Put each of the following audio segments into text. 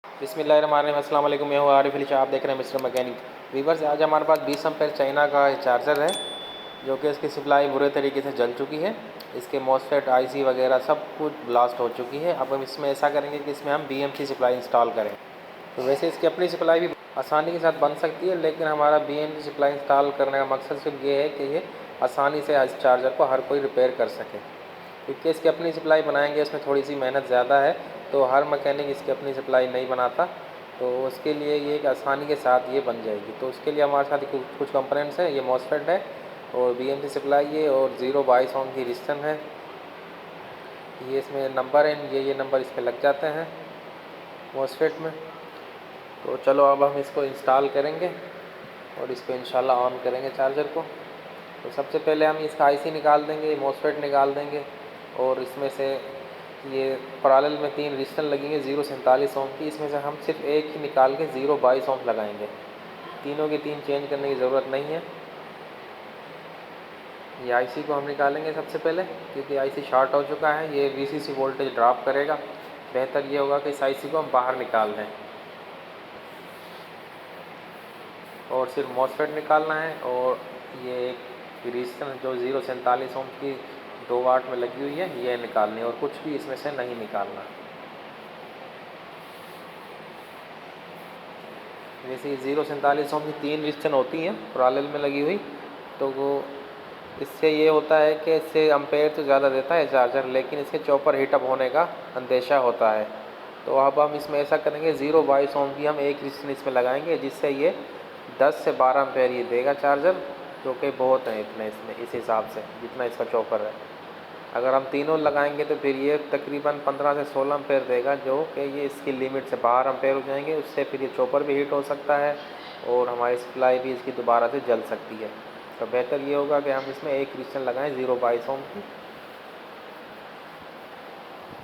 बिस्मिल्लाहिर्रहमानिर्रहीम। अस्सलाम वालेकुम। मैं हूँ आरिफ अली शाह, आप देख रहे हैं मिस्टर मैकेनिक। वीवर्स, आज हमारे पास 20 एम्पेयर चाइना का चार्जर है जो कि इसकी सप्लाई बुरे तरीके से जल चुकी है। इसके मॉसफेट आईसी वगैरह सब कुछ ब्लास्ट हो चुकी है। अब हम इसमें ऐसा करेंगे कि इसमें हम बीएमसी सप्लाई इंस्टॉल करें। तो वैसे इसकी अपनी सप्लाई भी आसानी के साथ बन सकती है, लेकिन हमारा बीएमसी सप्लाई इंस्टॉल करने का मकसद सिर्फ ये है कि ये आसानी से इस चार्जर को हर कोई रिपेयर कर सके। क्योंकि इसकी अपनी सप्लाई बनाएंगे उसमें थोड़ी सी मेहनत ज़्यादा है, तो हर मैकेनिक इसकी अपनी सप्लाई नहीं बनाता। तो उसके लिए ये एक आसानी के साथ ये बन जाएगी। तो उसके लिए हमारे साथ कुछ कंपोनेंट्स हैं। ये मॉसफेट है और बीएमसी सप्लाई है और 022 ओम की रिस्टन है। ये इसमें नंबर हैं, ये नंबर इस पर लग जाते हैं मॉसफेट में। तो चलो अब हम इसको इंस्टॉल करेंगे और इसको इंशाल्लाह ऑन करेंगे चार्जर को। तो सबसे पहले हम इसका आईसी निकाल देंगे, मॉसफेट निकाल देंगे और इसमें से ये पैरेलल में 3 रजिस्टर लगेंगे 047 ओम की। इसमें से हम सिर्फ एक ही निकाल के 022 ओम लगाएंगे। तीनों की तीन चेंज करने की ज़रूरत नहीं है। ये आईसी को हम निकालेंगे सबसे पहले, क्योंकि आईसी शॉर्ट हो चुका है। ये वीसीसी वोल्टेज ड्रॉप करेगा। बेहतर ये होगा कि इस आईसी को हम बाहर निकाल दें और सिर्फ मॉसफेट निकालना है। और ये एक रजिस्टर जो 047 ओम की 2 वाट में लगी हुई है, ये निकालनी है और कुछ भी इसमें से नहीं निकालना। वैसे ये 047 ओम की 3 रजिस्टर होती हैं पैरेलल में लगी हुई। तो वो इससे ये होता है कि इससे एम्पेयर तो ज़्यादा देता है चार्जर, लेकिन इसके चॉपर हीटअप होने का अंदेशा होता है। तो अब हम इसमें ऐसा करेंगे, 022 ओम की हम एक रजिस्टर इसमें लगाएंगे, जिससे ये 10 से 12 एम्पेयर ये देगा चार्जर, जो कि बहुत है इतने इसमें, इस हिसाब से जितना इसका चॉपर है। अगर हम तीनों लगाएंगे तो फिर ये तकरीबन 15 से 16 एम्पेयर देगा, जो कि ये इसकी लिमिट से बाहर एम्पेयर हो जाएंगे। उससे फिर ये चॉपर भी हीट हो सकता है और हमारी सप्लाई भी इसकी दोबारा से जल सकती है। तो बेहतर ये होगा कि हम इसमें एक रजिस्टर लगाएं 022 ओम की।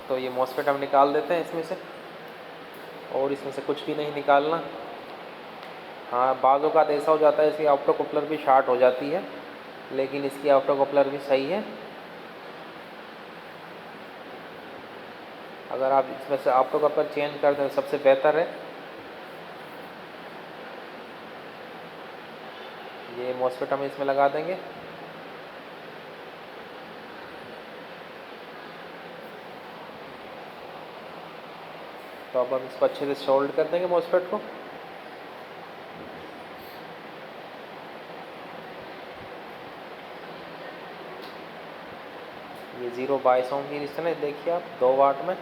तो ये मॉसफेट हम निकाल देते हैं इसमें से, और इसमें से कुछ भी नहीं निकालना। हाँ, बाज़ औक़ात ऐसा हो जाता है इसकी ऑप्टो कपलर भी शॉर्ट हो जाती है, लेकिन इसकी ऑप्टो कपलर भी सही है। अगर आप इसमें से ऑप्टो कपलर चेंज कर दें सबसे बेहतर है। ये मॉसफेट हम इसमें लगा देंगे। तो अब हम इसको अच्छे से सोल्ड कर देंगे मॉसफेट को। ये 022 ओम की रजिस्टर है, देखिए आप 2 वाट में।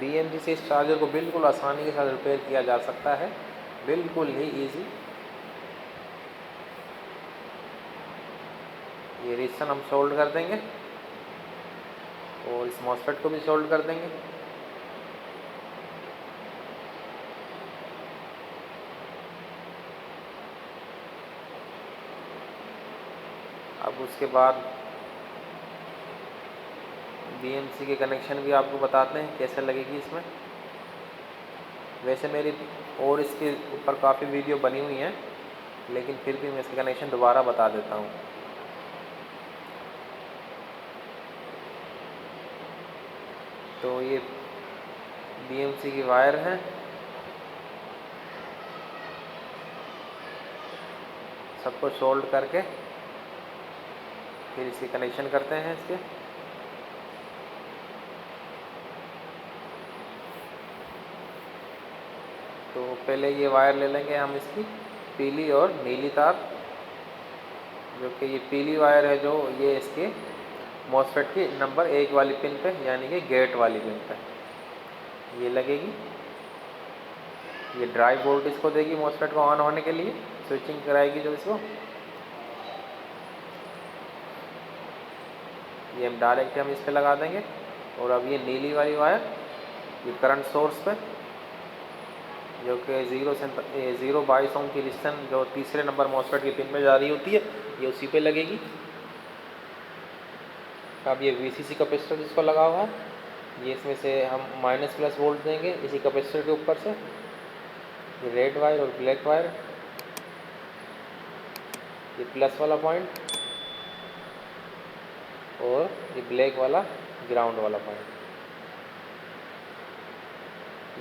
बीएमसी से इस चार्जर को बिल्कुल आसानी के साथ रिपेयर किया जा सकता है, बिल्कुल ही ईजी। ये रजिस्टर हम सोल्ड कर देंगे और इस मॉसफेट को भी सोल्ड कर देंगे। अब उसके बाद बीएमसी के कनेक्शन भी आपको बताते हैं कैसे लगेगी इसमें। वैसे मेरी और इसके ऊपर काफ़ी वीडियो बनी हुई हैं, लेकिन फिर भी मैं इसके कनेक्शन दोबारा बता देता हूँ। तो ये बीएमसी की वायर है, सबको सोल्ड करके फिर इसके कनेक्शन करते हैं इसके। तो पहले ये वायर ले लेंगे हम इसकी पीली और नीली तार, जो कि ये पीली वायर है जो ये इसके मॉसफेट की नंबर 1 वाली पिन पे, यानी कि गेट वाली पिन पे ये लगेगी। ये ड्राइव वोल्टेज को देगी मॉसफेट को ऑन होने के लिए, स्विचिंग कराएगी जो इसको। ये हम डायरेक्ट हम इस पे लगा देंगे। और अब ये नीली वाली वायर ये करंट सोर्स पे, जो कि 022 ओम की रजिस्टेंस जो तीसरे नंबर मॉसफेट की पिन में जा रही होती है, ये उसी पे लगेगी। अब ये वीसीसी कैपेसिटर जिसको लगा हुआ है, ये इसमें से हम माइनस प्लस वोल्ट देंगे इसी कैपेसिटर के ऊपर से। ये रेड वायर और ब्लैक वायर, ये प्लस वाला पॉइंट और ये ब्लैक वाला ग्राउंड वाला पॉइंट।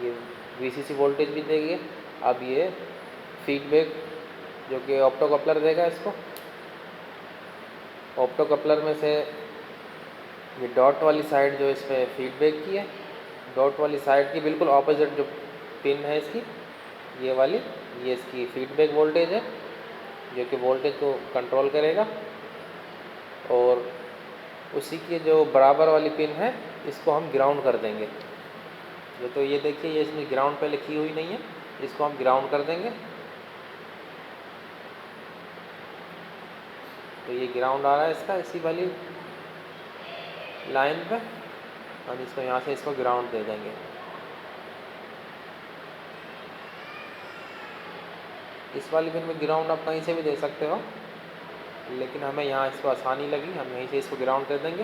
ये VCC वोल्टेज भी देगी। अब ये फीडबैक जो कि ऑप्टो कपलर देगा इसको। ऑप्टो कपलर में से ये डॉट वाली साइड जो इसमें फीडबैक की है, डॉट वाली साइड की बिल्कुल ऑपोजिट जो पिन है इसकी, ये वाली, ये इसकी फीडबैक वोल्टेज है जो कि वोल्टेज को कंट्रोल करेगा। और उसी की जो बराबर वाली पिन है इसको हम ग्राउंड कर देंगे। तो ये देखिए, ये इसमें ग्राउंड पहले की हुई नहीं है, इसको हम ग्राउंड कर देंगे। तो ये ग्राउंड आ रहा है इसका, इसी वाली लाइन पे हम इसको यहाँ से इसको ग्राउंड दे देंगे। इस वाली पिन में ग्राउंड आप कहीं से भी दे सकते हो, लेकिन हमें यहाँ इसको आसानी लगी, हम यहीं से इसको ग्राउंड कर देंगे।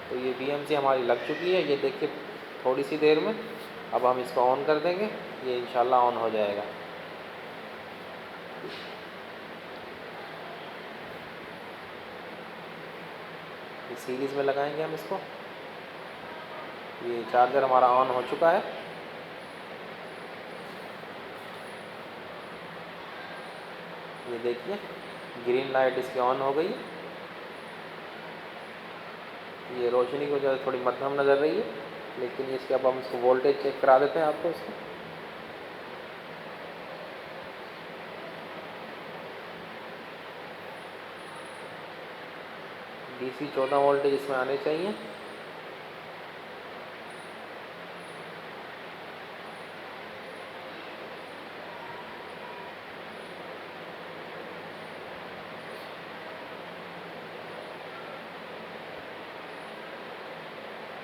तो ये BMC हमारी लग चुकी है, ये देखिए थोड़ी सी देर में। अब हम इसको ऑन कर देंगे, ये इंशाल्लाह ऑन हो जाएगा। ये सीरीज़ में लगाएंगे हम इसको। ये चार्जर हमारा ऑन हो चुका है। ये देखिए ग्रीन लाइट इसकी ऑन हो गई है। ये रोशनी की वजह से थोड़ी मध्यम नज़र रही है, लेकिन इसके अब हम इसको वोल्टेज चेक करा देते हैं आपको इसको। DC 14 वोल्टेज इसमें आने चाहिए।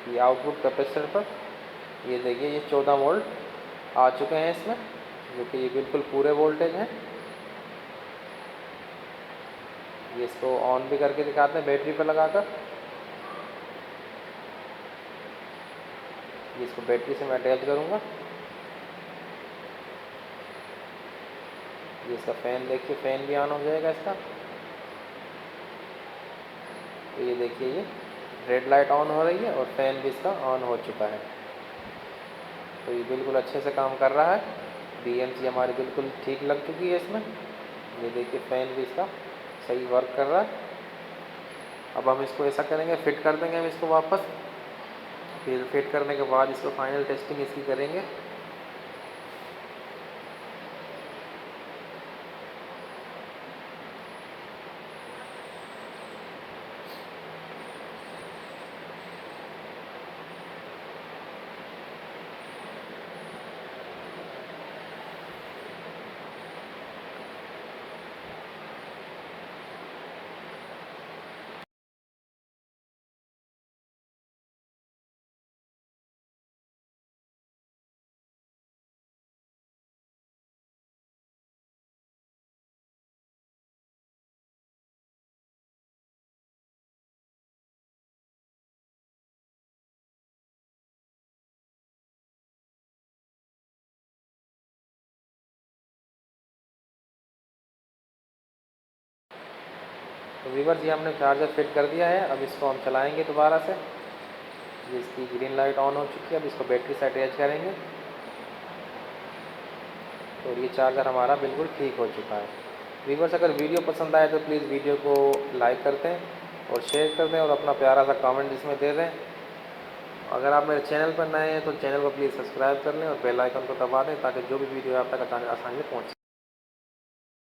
ये आउटपुट कैपेसिटर पर ये देखिए ये 14 वोल्ट आ चुके हैं इसमें, जो कि ये बिल्कुल पूरे वोल्टेज हैं। ये इसको ऑन भी करके दिखाते हैं बैटरी पर लगाकर। ये इसको बैटरी से मैं अटैच करूँगा। ये इसका फ़ैन देखिए, फ़ैन भी ऑन हो जाएगा इसका। तो ये देखिए ये रेड लाइट ऑन हो रही है और फ़ैन भी इसका ऑन हो चुका है। तो ये बिल्कुल अच्छे से काम कर रहा है। BMC हमारी बिल्कुल ठीक लग चुकी है इसमें। ये देखिए फ़ैन भी इसका सही वर्क कर रहा है। अब हम इसको ऐसा करेंगे, फ़िट कर देंगे हम इसको वापस। फिर फिट करने के बाद इसको फाइनल टेस्टिंग इसकी करेंगे। तो व्यूअर्स ये हमने चार्जर फिट कर दिया है। अब इसको हम चलाएंगे दोबारा से। ये इसकी ग्रीन लाइट ऑन हो चुकी है। अब इसको बैटरी से अटैच करेंगे। तो ये चार्जर हमारा बिल्कुल ठीक हो चुका है। व्यूअर्स अगर वीडियो पसंद आए तो प्लीज़ वीडियो को लाइक कर दें और शेयर कर दें और अपना प्यारा सा कमेंट इसमें दे दें। अगर आप मेरे चैनल पर नए हैं तो चैनल को प्लीज़ सब्सक्राइब कर लें और बेल आइकन को दबा दें, ताकि जो भी वीडियो आप तक आसानी से पहुँच सके।